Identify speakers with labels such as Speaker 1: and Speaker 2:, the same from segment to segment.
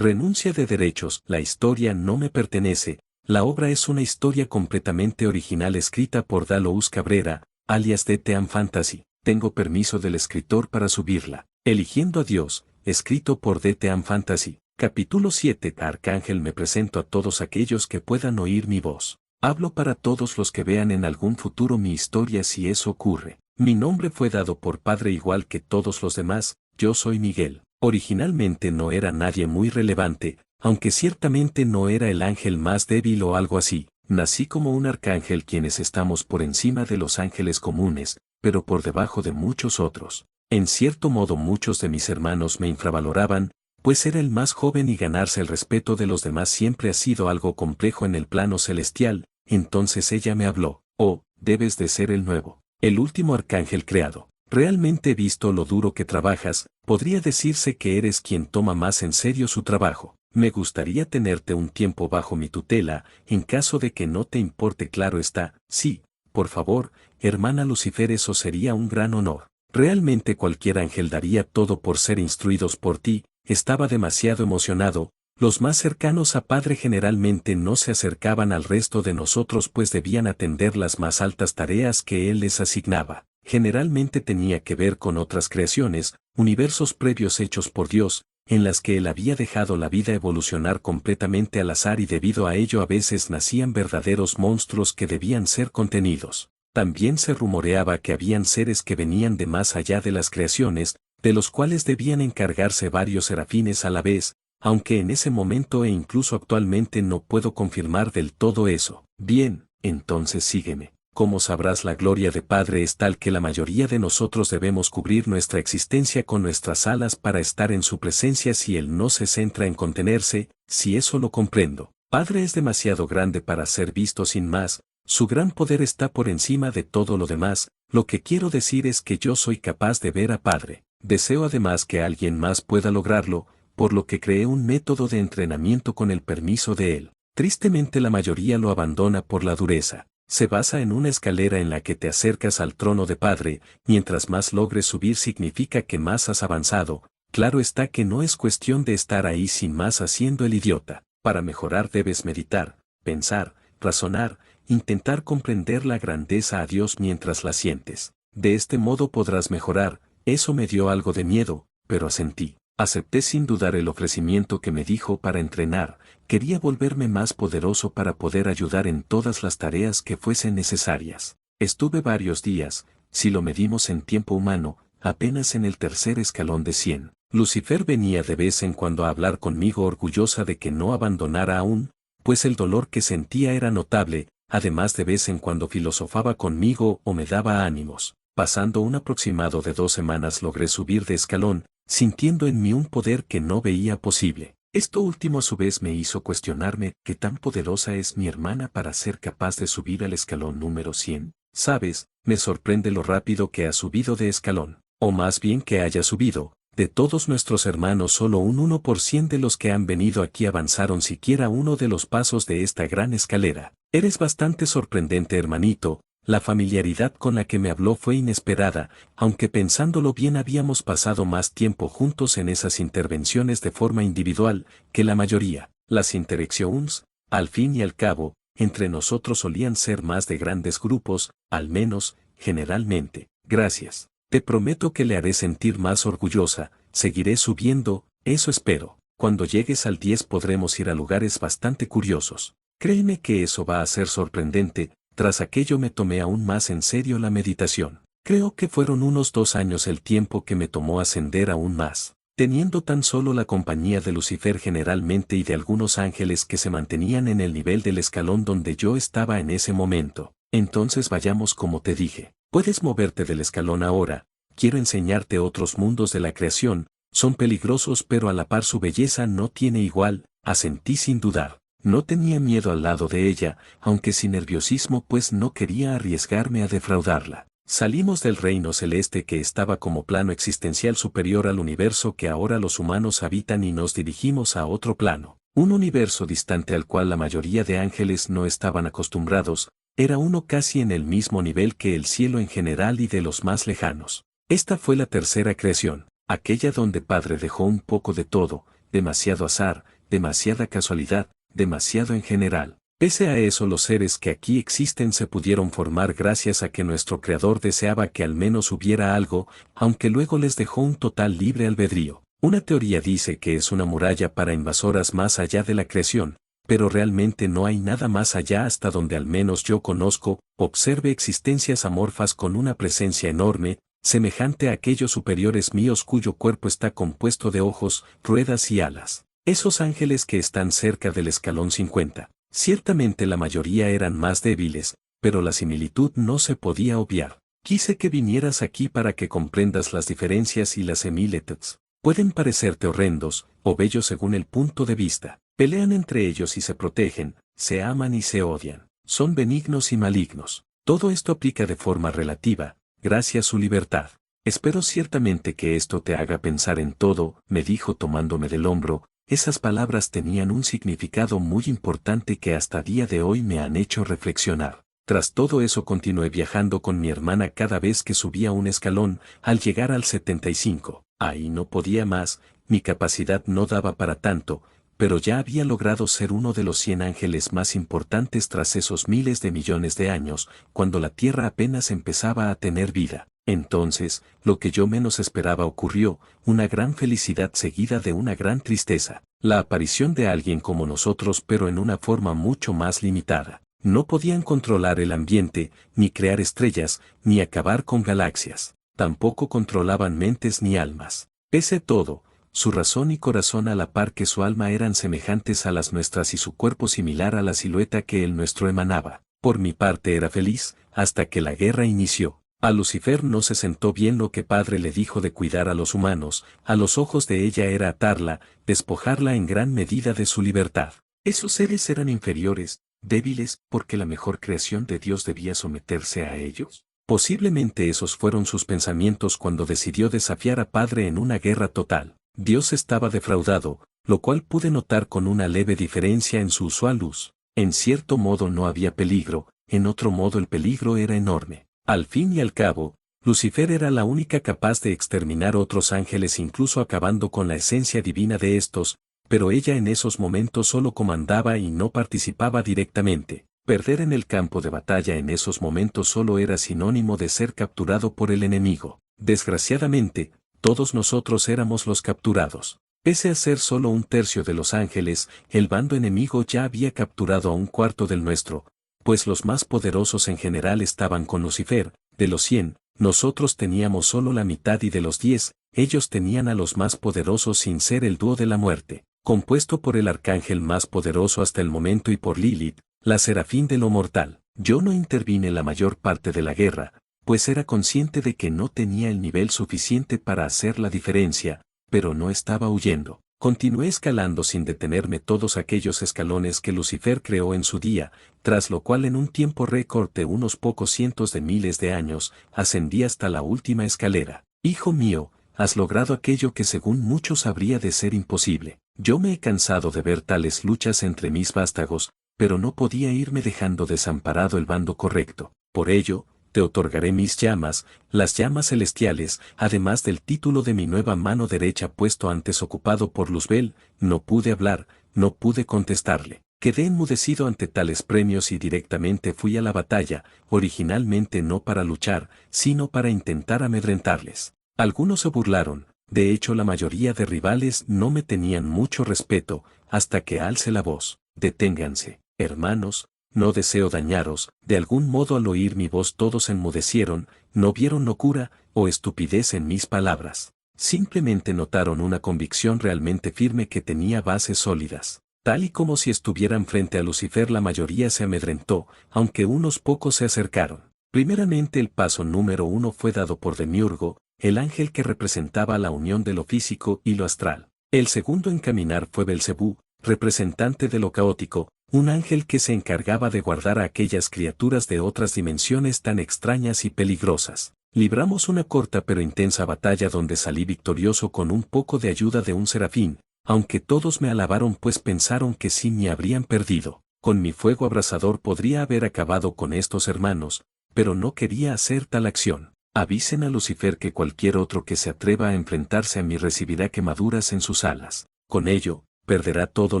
Speaker 1: Renuncia de derechos. La historia no me pertenece. La obra es una historia completamente original escrita por Dalous Cabrera, alias DTM Fantasy. Tengo permiso del escritor para subirla. Eligiendo a Dios, escrito por DTM Fantasy. Capítulo 7. Arcángel, me presento a todos aquellos que puedan oír mi voz. Hablo para todos los que vean en algún futuro mi historia si eso ocurre. Mi nombre fue dado por Padre igual que todos los demás. Yo soy Miguel. Originalmente no era nadie muy relevante, aunque ciertamente no era el ángel más débil o algo así. Nací como un arcángel, quienes estamos por encima de los ángeles comunes, pero por debajo de muchos otros. En cierto modo muchos de mis hermanos me infravaloraban, pues era el más joven y ganarse el respeto de los demás siempre ha sido algo complejo en el plano celestial. Entonces ella me habló: oh, debes de ser el nuevo, el último arcángel creado. Realmente he visto lo duro que trabajas, podría decirse que eres quien toma más en serio su trabajo. Me gustaría tenerte un tiempo bajo mi tutela, en caso de que no te importe, claro está. Sí, por favor, hermana Lucifer, eso sería un gran honor. Realmente cualquier ángel daría todo por ser instruidos por ti. Estaba demasiado emocionado. Los más cercanos a Padre generalmente no se acercaban al resto de nosotros, pues debían atender las más altas tareas que Él les asignaba. Generalmente tenía que ver con otras creaciones, universos previos hechos por Dios, en las que Él había dejado la vida evolucionar completamente al azar, y debido a ello a veces nacían verdaderos monstruos que debían ser contenidos. También se rumoreaba que habían seres que venían de más allá de las creaciones, de los cuales debían encargarse varios serafines a la vez, aunque en ese momento e incluso actualmente no puedo confirmar del todo eso. Bien, entonces sígueme. Como sabrás, la gloria de Padre es tal que la mayoría de nosotros debemos cubrir nuestra existencia con nuestras alas para estar en su presencia si Él no se centra en contenerse. Si eso lo comprendo. Padre es demasiado grande para ser visto sin más, su gran poder está por encima de todo lo demás. Lo que quiero decir es que yo soy capaz de ver a Padre. Deseo además que alguien más pueda lograrlo, por lo que creé un método de entrenamiento con el permiso de Él. Tristemente la mayoría lo abandona por la dureza. Se basa en una escalera en la que te acercas al trono de Padre. Mientras más logres subir significa que más has avanzado. Claro está que no es cuestión de estar ahí sin más haciendo el idiota. Para mejorar debes meditar, pensar, razonar, intentar comprender la grandeza a Dios mientras la sientes. De este modo podrás mejorar. Eso me dio algo de miedo, pero asentí. Acepté sin dudar el ofrecimiento que me dijo para entrenar. Quería volverme más poderoso para poder ayudar en todas las tareas que fuesen necesarias. Estuve varios días, si lo medimos en tiempo humano, apenas en el tercer escalón de 100. Lucifer venía de vez en cuando a hablar conmigo, orgullosa de que no abandonara aún, pues el dolor que sentía era notable. Además, de vez en cuando filosofaba conmigo o me daba ánimos. Pasando un aproximado de 2 semanas logré subir de escalón, sintiendo en mí un poder que no veía posible. Esto último a su vez me hizo cuestionarme qué tan poderosa es mi hermana para ser capaz de subir al escalón número 100. Sabes, me sorprende lo rápido que ha subido de escalón, o más bien que haya subido. De todos nuestros hermanos solo un 1% de los que han venido aquí avanzaron siquiera uno de los pasos de esta gran escalera. Eres bastante sorprendente, hermanito. La familiaridad con la que me habló fue inesperada, aunque pensándolo bien habíamos pasado más tiempo juntos en esas intervenciones de forma individual que la mayoría. Las interacciones, al fin y al cabo, entre nosotros solían ser más de grandes grupos, al menos, generalmente. Gracias. Te prometo que le haré sentir más orgullosa. Seguiré subiendo, eso espero. Cuando llegues al 10 podremos ir a lugares bastante curiosos. Créeme que eso va a ser sorprendente. Tras aquello me tomé aún más en serio la meditación. Creo que fueron unos 2 años el tiempo que me tomó ascender aún más, teniendo tan solo la compañía de Lucifer generalmente y de algunos ángeles que se mantenían en el nivel del escalón donde yo estaba en ese momento. Entonces vayamos, como te dije. Puedes moverte del escalón ahora. Quiero enseñarte otros mundos de la creación. Son peligrosos, pero a la par su belleza no tiene igual. Asentí sin dudar. No tenía miedo al lado de ella, aunque sin nerviosismo, pues no quería arriesgarme a defraudarla. Salimos del reino celeste, que estaba como plano existencial superior al universo que ahora los humanos habitan, y nos dirigimos a otro plano. Un universo distante al cual la mayoría de ángeles no estaban acostumbrados. Era uno casi en el mismo nivel que el cielo en general y de los más lejanos. Esta fue la tercera creación, aquella donde Padre dejó un poco de todo. demasiado azar, demasiada casualidad, demasiado en general. Pese a eso, los seres que aquí existen se pudieron formar gracias a que nuestro Creador deseaba que al menos hubiera algo, aunque luego les dejó un total libre albedrío. Una teoría dice que es una muralla para invasoras más allá de la creación, pero realmente no hay nada más allá hasta donde al menos yo conozco. Observe existencias amorfas con una presencia enorme, semejante a aquellos superiores míos cuyo cuerpo está compuesto de ojos, ruedas y alas. Esos ángeles que están cerca del escalón 50. Ciertamente la mayoría eran más débiles, pero la similitud no se podía obviar. Quise que vinieras aquí para que comprendas las diferencias y las similitudes. Pueden parecerte horrendos o bellos según el punto de vista. Pelean entre ellos y se protegen, se aman y se odian. Son benignos y malignos. Todo esto aplica de forma relativa, gracias a su libertad. Espero ciertamente que esto te haga pensar en todo, me dijo tomándome del hombro. Esas palabras tenían un significado muy importante que hasta día de hoy me han hecho reflexionar. Tras todo eso continué viajando con mi hermana cada vez que subía un escalón. Al llegar al 75, ahí no podía más, mi capacidad no daba para tanto, pero ya había logrado ser uno de los 100 ángeles más importantes tras esos miles de millones de años, cuando la Tierra apenas empezaba a tener vida. Entonces, lo que yo menos esperaba ocurrió, una gran felicidad seguida de una gran tristeza, la aparición de alguien como nosotros pero en una forma mucho más limitada. No podían controlar el ambiente, ni crear estrellas, ni acabar con galaxias. Tampoco controlaban mentes ni almas. Pese a todo, su razón y corazón a la par que su alma eran semejantes a las nuestras y su cuerpo similar a la silueta que el nuestro emanaba. Por mi parte era feliz, hasta que la guerra inició. A Lucifer no se sentó bien lo que Padre le dijo de cuidar a los humanos. A los ojos de ella era atarla, despojarla en gran medida de su libertad. Esos seres eran inferiores, débiles, porque la mejor creación de Dios debía someterse a ellos. Posiblemente esos fueron sus pensamientos cuando decidió desafiar a Padre en una guerra total. Dios estaba defraudado, lo cual pude notar con una leve diferencia en su usual luz. En cierto modo no había peligro, en otro modo el peligro era enorme. Al fin y al cabo, Lucifer era la única capaz de exterminar otros ángeles incluso acabando con la esencia divina de estos, pero ella en esos momentos solo comandaba y no participaba directamente. Perder en el campo de batalla en esos momentos solo era sinónimo de ser capturado por el enemigo. Desgraciadamente, todos nosotros éramos los capturados. Pese a ser solo un tercio de los ángeles, el bando enemigo ya había capturado a un cuarto del nuestro, pues los más poderosos en general estaban con Lucifer. De los 100, nosotros teníamos solo la mitad y de los 10, ellos tenían a los más poderosos sin ser el dúo de la muerte, compuesto por el arcángel más poderoso hasta el momento y por Lilith, la serafín de lo mortal. Yo no intervine la mayor parte de la guerra, pues era consciente de que no tenía el nivel suficiente para hacer la diferencia, pero no estaba huyendo. Continué escalando sin detenerme todos aquellos escalones que Lucifer creó en su día, tras lo cual en un tiempo récord de unos pocos cientos de miles de años, ascendí hasta la última escalera. Hijo mío, has logrado aquello que según muchos habría de ser imposible. Yo me he cansado de ver tales luchas entre mis vástagos, pero no podía irme dejando desamparado el bando correcto. Por ello, te otorgaré mis llamas, las llamas celestiales, además del título de mi nueva mano derecha puesto antes ocupado por Luzbel. No pude hablar, no pude contestarle. Quedé enmudecido ante tales premios y directamente fui a la batalla, originalmente no para luchar, sino para intentar amedrentarles. Algunos se burlaron, de hecho la mayoría de rivales no me tenían mucho respeto, hasta que alce la voz. Deténganse, hermanos. No deseo dañaros. De algún modo al oír mi voz todos enmudecieron, no vieron locura o estupidez en mis palabras. Simplemente notaron una convicción realmente firme que tenía bases sólidas. Tal y como si estuvieran frente a Lucifer, la mayoría se amedrentó, aunque unos pocos se acercaron. Primeramente el paso número 1 fue dado por Demiurgo, el ángel que representaba la unión de lo físico y lo astral. El segundo en caminar fue Belcebú, representante de lo caótico, un ángel que se encargaba de guardar a aquellas criaturas de otras dimensiones tan extrañas y peligrosas. Libramos una corta pero intensa batalla donde salí victorioso con un poco de ayuda de un serafín, aunque todos me alabaron pues pensaron que sí me habrían perdido. Con mi fuego abrasador podría haber acabado con estos hermanos, pero no quería hacer tal acción. Avisen a Lucifer que cualquier otro que se atreva a enfrentarse a mí recibirá quemaduras en sus alas. Con ello, perderá todo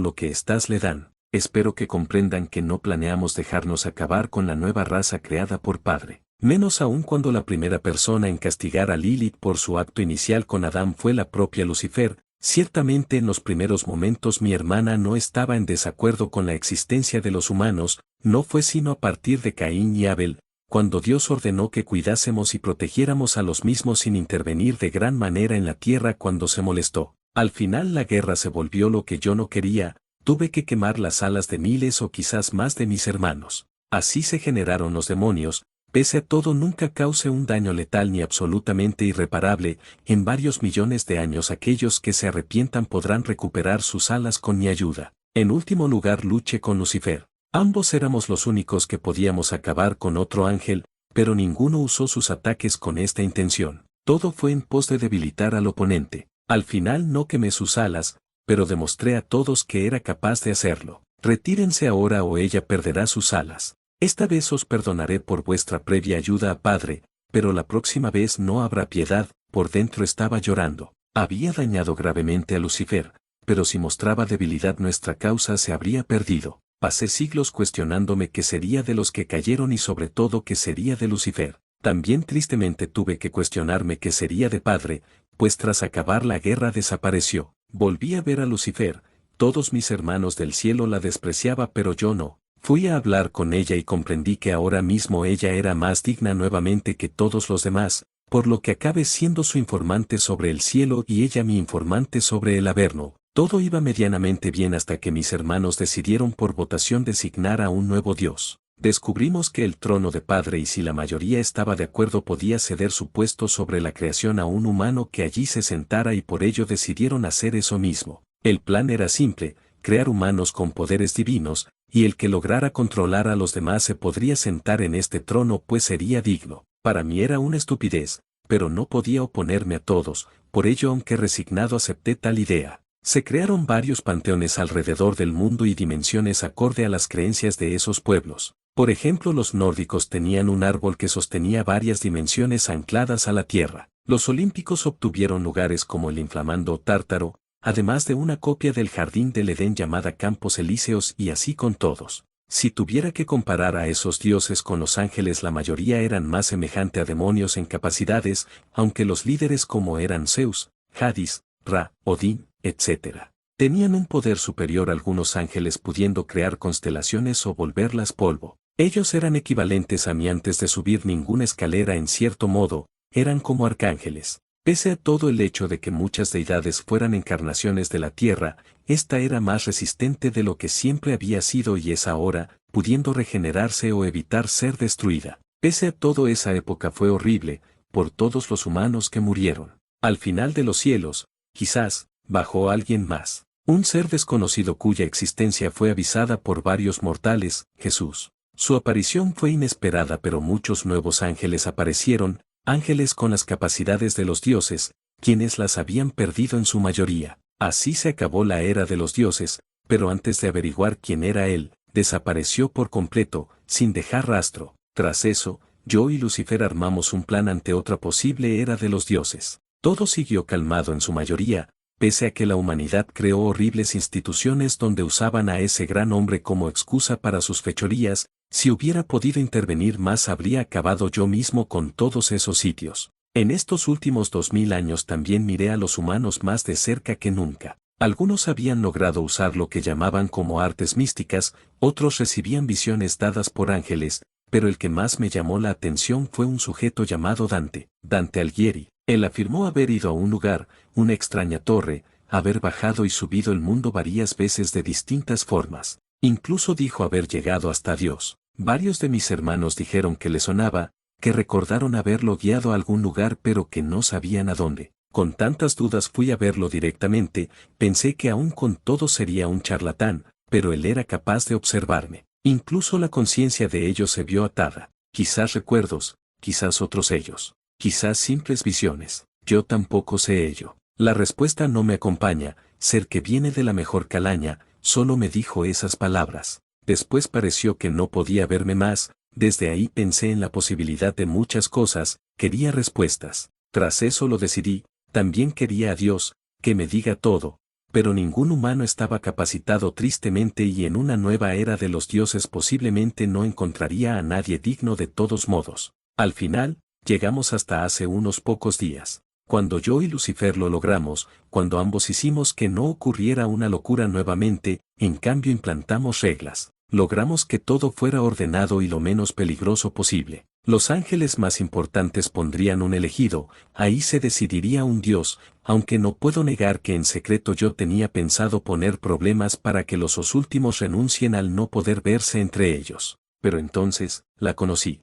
Speaker 1: lo que éstas le dan. Espero que comprendan que no planeamos dejarnos acabar con la nueva raza creada por Padre. Menos aún cuando la primera persona en castigar a Lilith por su acto inicial con Adán fue la propia Lucifer. Ciertamente en los primeros momentos mi hermana no estaba en desacuerdo con la existencia de los humanos, no fue sino a partir de Caín y Abel, cuando Dios ordenó que cuidásemos y protegiéramos a los mismos sin intervenir de gran manera en la tierra cuando se molestó. Al final la guerra se volvió lo que yo no quería, tuve que quemar las alas de miles o quizás más de mis hermanos. Así se generaron los demonios, pese a todo nunca cause un daño letal ni absolutamente irreparable, en varios millones de años aquellos que se arrepientan podrán recuperar sus alas con mi ayuda. En último lugar luché con Lucifer. Ambos éramos los únicos que podíamos acabar con otro ángel, pero ninguno usó sus ataques con esta intención. Todo fue en pos de debilitar al oponente. Al final no quemé sus alas, pero demostré a todos que era capaz de hacerlo. Retírense ahora o ella perderá sus alas. Esta vez os perdonaré por vuestra previa ayuda a Padre, pero la próxima vez no habrá piedad. Por dentro estaba llorando. Había dañado gravemente a Lucifer, pero si mostraba debilidad nuestra causa se habría perdido. Pasé siglos cuestionándome qué sería de los que cayeron y sobre todo qué sería de Lucifer. También tristemente tuve que cuestionarme qué sería de Padre, pues tras acabar la guerra desapareció. Volví a ver a Lucifer, todos mis hermanos del cielo la despreciaba pero yo no. Fui a hablar con ella y comprendí que ahora mismo ella era más digna nuevamente que todos los demás, por lo que acabé siendo su informante sobre el cielo y ella mi informante sobre el Averno. Todo iba medianamente bien hasta que mis hermanos decidieron por votación designar a un nuevo dios. Descubrimos que el trono de Padre y si la mayoría estaba de acuerdo podía ceder su puesto sobre la creación a un humano que allí se sentara y por ello decidieron hacer eso mismo. El plan era simple, crear humanos con poderes divinos, y el que lograra controlar a los demás se podría sentar en este trono pues sería digno. Para mí era una estupidez, pero no podía oponerme a todos, por ello aunque resignado acepté tal idea. Se crearon varios panteones alrededor del mundo y dimensiones acorde a las creencias de esos pueblos. Por ejemplo, los nórdicos tenían un árbol que sostenía varias dimensiones ancladas a la tierra. Los olímpicos obtuvieron lugares como el inflamando Tártaro, además de una copia del jardín del Edén llamada Campos Elíseos y así con todos. Si tuviera que comparar a esos dioses con los ángeles la mayoría eran más semejante a demonios en capacidades, aunque los líderes como eran Zeus, Hadis, Ra, Odín, etc. Tenían un poder superior a algunos ángeles pudiendo crear constelaciones o volverlas polvo. Ellos eran equivalentes a mí antes de subir ninguna escalera en cierto modo, eran como arcángeles. Pese a todo el hecho de que muchas deidades fueran encarnaciones de la tierra, esta era más resistente de lo que siempre había sido y es ahora, pudiendo regenerarse o evitar ser destruida. Pese a todo esa época fue horrible, por todos los humanos que murieron. Al final de los cielos, quizás, bajó alguien más. Un ser desconocido cuya existencia fue avisada por varios mortales, Jesús. Su aparición fue inesperada pero muchos nuevos ángeles aparecieron, ángeles con las capacidades de los dioses, quienes las habían perdido en su mayoría. Así se acabó la era de los dioses, pero antes de averiguar quién era él, desapareció por completo, sin dejar rastro. Tras eso, yo y Lucifer armamos un plan ante otra posible era de los dioses. Todo siguió calmado en su mayoría, pese a que la humanidad creó horribles instituciones donde usaban a ese gran hombre como excusa para sus fechorías. Si hubiera podido intervenir más habría acabado yo mismo con todos esos sitios. En estos últimos 2000 años también miré a los humanos más de cerca que nunca. Algunos habían logrado usar lo que llamaban como artes místicas, otros recibían visiones dadas por ángeles, pero el que más me llamó la atención fue un sujeto llamado Dante Alighieri. Él afirmó haber ido a un lugar, una extraña torre, haber bajado y subido el mundo varias veces de distintas formas. Incluso dijo haber llegado hasta Dios. Varios de mis hermanos dijeron que le sonaba, que recordaron haberlo guiado a algún lugar pero que no sabían a dónde. Con tantas dudas fui a verlo directamente, pensé que aún con todo sería un charlatán, pero él era capaz de observarme. Incluso la conciencia de ellos se vio atada. Quizás recuerdos, quizás otros ellos, quizás simples visiones. Yo tampoco sé ello. La respuesta no me acompaña, ser que viene de la mejor calaña, solo me dijo esas palabras. Después pareció que no podía verme más, desde ahí pensé en la posibilidad de muchas cosas, quería respuestas. Tras eso lo decidí, también quería a Dios, que me diga todo, Pero ningún humano estaba capacitado tristemente y en una nueva era de los dioses posiblemente no encontraría a nadie digno de todos modos. Al final, llegamos hasta hace unos pocos días. Cuando yo y Lucifer lo logramos, cuando ambos hicimos que no ocurriera una locura nuevamente, en cambio implantamos reglas. Logramos que todo fuera ordenado y lo menos peligroso posible. Los ángeles más importantes pondrían un elegido, ahí se decidiría un dios, aunque no puedo negar que en secreto yo tenía pensado poner problemas para que los últimos renuncien al no poder verse entre ellos. Pero entonces, la conocí.